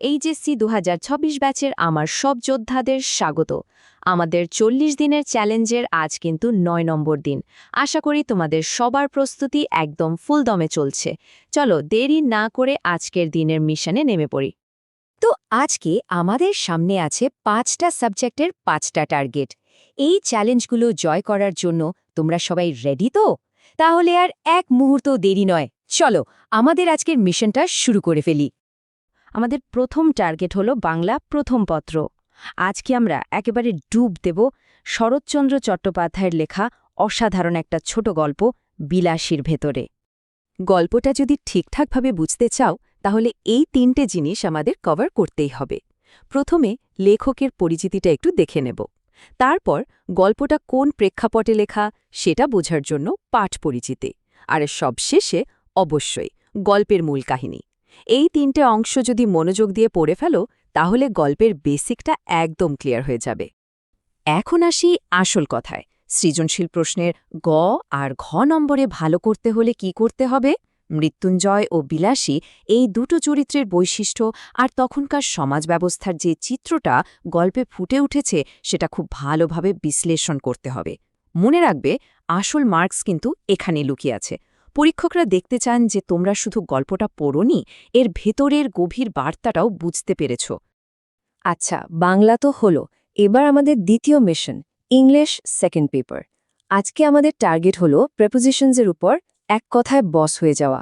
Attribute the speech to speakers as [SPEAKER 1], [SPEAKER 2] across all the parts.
[SPEAKER 1] HSC 2026 ব্যাচের আমার সব যোদ্ধাদের স্বাগত। আমাদের 40 দিনের চ্যালেঞ্জের আজ কিন্তু 9 নম্বর দিন। আশা করি তোমাদের সবার প্রস্তুতি একদম ফুল দমে চলছে। চলো দেরি না করে আজকের দিনের মিশনে নেমে পড়ি। তো আজকে আমাদের সামনে আছে 5টা সাবজেক্টের 5টা টার্গেট। এই চ্যালেঞ্জগুলো জয় করার জন্য তোমরা সবাই রেডি তো? তাহলে আর এক মুহূর্ত দেরি নয়, চলো আমাদের আজকের মিশনটা শুরু করে ফেলি। আমাদের প্রথম টার্গেট হলো বাংলা প্রথম পত্র। আজকে আমরা একেবারে ডুব দেব শরৎচন্দ্র চট্টোপাধ্যায়ের লেখা অসাধারণ একটা ছোট গল্প বিলাসীর ভেতরে। গল্পটা যদি ঠিকঠাকভাবে বুঝতে চাও তাহলে এই 3টে জিনিস আমাদের কভার করতেই হবে। প্রথমে লেখকের পরিচিতিটা একটু দেখে নেব, তারপর গল্পটা কোন প্রেক্ষাপটে লেখা সেটা বোঝার জন্য পাঠ পরিচিতি, আর সবশেষে অবশ্যই গল্পের মূল কাহিনী। এই 3টে অংশ যদি মনোযোগ দিয়ে পড়ে ফেলো তাহলে গল্পের বেসিকটা একদম ক্লিয়ার হয়ে যাবে। এখন আসি আসল কথায়। সৃজনশীল প্রশ্নের গ আর ঘ নম্বরে ভালো করতে হলে কি করতে হবে? মৃত্যুঞ্জয় ও বিলাসী এই দুটো চরিত্রের বৈশিষ্ট্য আর তখনকার সমাজ ব্যবস্থার যে চিত্রটা গল্পে ফুটে উঠেছে সেটা খুব ভালোভাবে বিশ্লেষণ করতে হবে। মনে রাখবে, আসল মার্কস কিন্তু এখানে লুকিয়ে আছে। পরীক্ষকরা দেখতে চান যে তোমরা শুধু গল্পটা পড়োনি, এর ভেতরের গভীর বার্তাটাও বুঝতে পেরেছ। আচ্ছা, বাংলা তো হলো, এবার আমাদের দ্বিতীয় মিশন ইংলিশ সেকেন্ড পেপার। আজকে আমাদের টার্গেট হলো প্রেপোজিশনসের উপর এক কথায় বস হয়ে যাওয়া।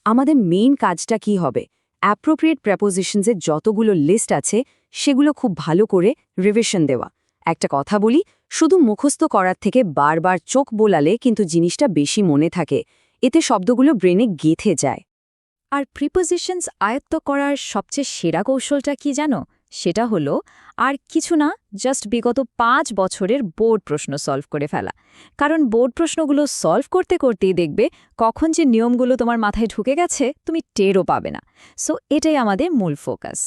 [SPEAKER 1] আমাদের মেইন কাজটা কি হবে? অ্যাপ্রোপ্রিয়েট প্রেপোজিশনসের যতগুলো লিস্ট আছে সেগুলো খুব ভালো করে রিভিশন দেওয়া। একটা কথা বলি, শুধু মুখস্থ করার থেকে বারবার চোখ বোলালে কিন্তু জিনিসটা বেশি মনে থাকে, এতে শব্দগুলো ব্রেনে গেঁথে যায়। আর প্রিপোজিশনস আয়ত্ত করার সবচেয়ে সেরা কৌশলটা কি জানো? সেটা হলো আর কিছু না, জাস্ট বিগত 5 বছরের বোর্ড প্রশ্ন সলভ করে ফেলা। কারণ বোর্ড প্রশ্নগুলো সলভ করতে করতেই দেখবে কখন যে নিয়মগুলো তোমার মাথায় ঢুকে গেছে তুমি টেরও পাবে না। সো এটাই আমাদের মূল ফোকাস।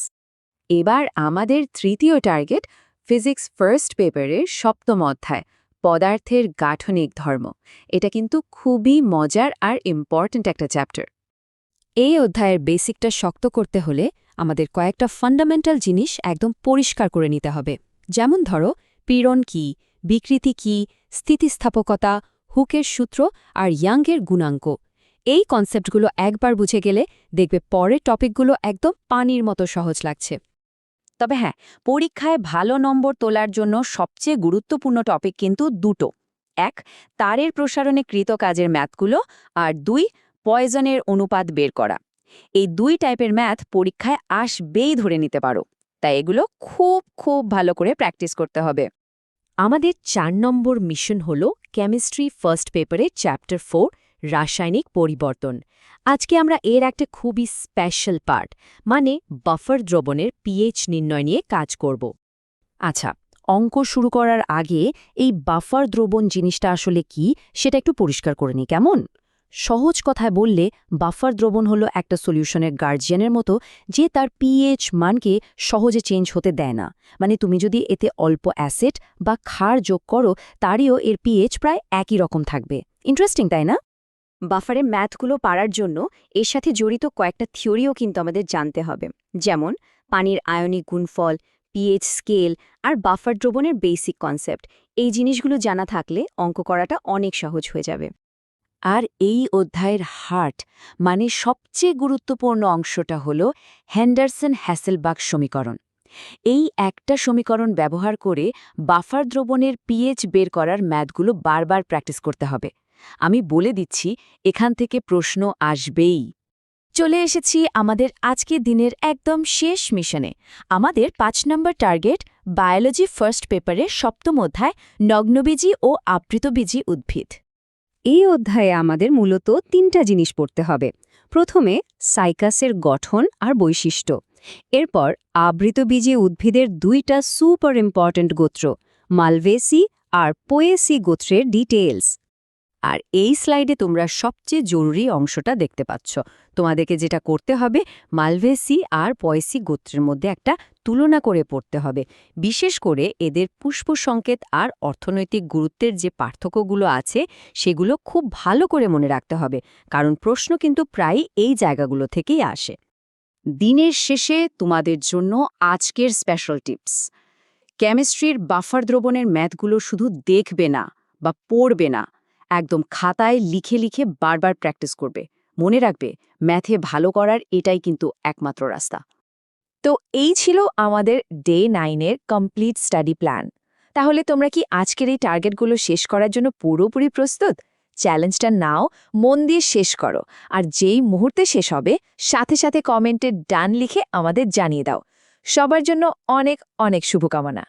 [SPEAKER 1] এবার আমাদের তৃতীয় টার্গেট ফিজিক্স ফার্স্ট পেপারের 7ম অধ্যায় পদার্থের গাঠনিক ধর্ম। এটা কিন্তু খুবই মজার আর ইম্পর্ট্যান্ট একটা চ্যাপ্টার। এই অধ্যায়ের বেসিকটা শক্ত করতে হলে আমাদের কয়েকটা ফান্ডামেন্টাল জিনিস একদম পরিষ্কার করে নিতে হবে। যেমন ধরো, পীড়ন কি, বিকৃতি কি, স্থিতিস্থাপকতা, হুকের সূত্র আর ইয়াংয়ের গুণাঙ্ক। এই কনসেপ্টগুলো একবার বুঝে গেলে দেখবে পরের টপিকগুলো একদম পানির মতো সহজ লাগছে। তবে হ্যাঁ, পরীক্ষায় ভালো নম্বর তোলার জন্য সবচেয়ে গুরুত্বপূর্ণ টপিক কিন্তু দুটো। 1, তারের প্রসারণে কৃত কাজের ম্যাথগুলো, আর 2, পয়জনের অনুপাত বের করা। এই 2 টাইপের ম্যাথ পরীক্ষায় আসবেই ধরে নিতে পারো, তাই এগুলো খুব খুব ভালো করে প্র্যাকটিস করতে হবে। আমাদের 4 নম্বর মিশন হল কেমিস্ট্রি ফার্স্ট পেপারে চ্যাপ্টার 4 রাসায়নিক পরিবর্তন। আজকে আমরা এর একটা খুবই স্পেশাল পার্ট, মানে বাফার দ্রবণের পিএইচ নির্ণয় নিয়ে কাজ করব। আচ্ছা, অঙ্ক শুরু করার আগে এই বাফার দ্রবণ জিনিসটা আসলে কি সেটা একটু পরিষ্কার করে নিই, কেমন? সহজ কথায় বললে বাফার দ্রবণ হলো একটা সলিউশনের গার্জিয়ানের মতো, যে তার পিএইচ মানকে সহজে চেঞ্জ হতে দেয় না। মানে তুমি যদি এতে অল্প অ্যাসিড বা ক্ষার যোগ করো তারও এর পিএইচ প্রায় একই রকম থাকবে। ইন্টারেস্টিং, তাই না? বাফারের ম্যাথগুলো পারার জন্য এর সাথে জড়িত কয়েকটা থিওরিও কিন্তু আমাদের জানতে হবে, যেমন পানির আয়নিক গুণফল, পিএইচ স্কেল আর বাফার দ্রবণের বেসিক কনসেপ্ট। এই জিনিসগুলো জানা থাকলে অঙ্ক করাটা অনেক সহজ হয়ে যাবে। আর এই অধ্যায়ের হার্ট, মানে সবচেয়ে গুরুত্বপূর্ণ অংশটা হল হেন্ডারসন-হ্যাসেলবাগ সমীকরণ। এই একটা সমীকরণ ব্যবহার করে বাফার দ্রবণের পিএইচ বের করার ম্যাথগুলো বারবার প্র্যাকটিস করতে হবে। আমি বলে দিচ্ছি, এখান থেকে প্রশ্ন আসবেই। চলে এসেছি আমাদের আজকের দিনের একদম শেষ মিশনে। আমাদের 5 নম্বর টার্গেট বায়োলজি ফার্স্ট পেপারের 7ম অধ্যায় নগ্নবীজি ও আবৃতবীজি উদ্ভিদ। এই অধ্যায়ে আমাদের মূলত 3টা জিনিস পড়তে হবে। প্রথমে সাইকাসের গঠন আর বৈশিষ্ট্য, এরপর আবৃতবীজি উদ্ভিদের 2টা সুপার ইম্পর্ট্যান্ট গোত্র, মালভেসি আর পোয়েসি গোত্রের ডিটেইলস। আর এই স্লাইডে তোমরা সবচেয়ে জরুরি অংশটা দেখতে পাচ্ছ। তোমাদেরকে যেটা করতে হবে, মালভেসি আর পয়েসি গোত্রের মধ্যে একটা তুলনা করে পড়তে হবে। বিশেষ করে এদের পুষ্প সংকেত আর অর্থনৈতিক গুরুত্বের যে পার্থক্যগুলো আছে সেগুলো খুব ভালো করে মনে রাখতে হবে, কারণ প্রশ্ন কিন্তু প্রায়ই এই জায়গাগুলো থেকেই আসে।
[SPEAKER 2] দিনের শেষে তোমাদের জন্য আজকের স্পেশাল টিপস। কেমিস্ট্রির বাফার দ্রবণের ম্যাথগুলো শুধু দেখবে না বা পড়বে না, একদম খাতায় লিখে লিখে বারবার প্র্যাকটিস করবে। মনে রাখবে, ম্যাথে ভালো করার এটাই কিন্তু একমাত্র রাস্তা।
[SPEAKER 1] তো এই ছিল আমাদের ডে 9-এর কমপ্লিট স্টাডি প্ল্যান। তাহলে তোমরা কি আজকের এই টার্গেটগুলো শেষ করার জন্য পুরোপুরি প্রস্তুত? চ্যালেঞ্জটা নাও, মন দিয়ে শেষ করো, আর যেই মুহূর্তে শেষ হবে সাথে সাথে কমেন্টে ডান লিখে আমাদের জানিয়ে দাও। সবার জন্য অনেক অনেক শুভকামনা।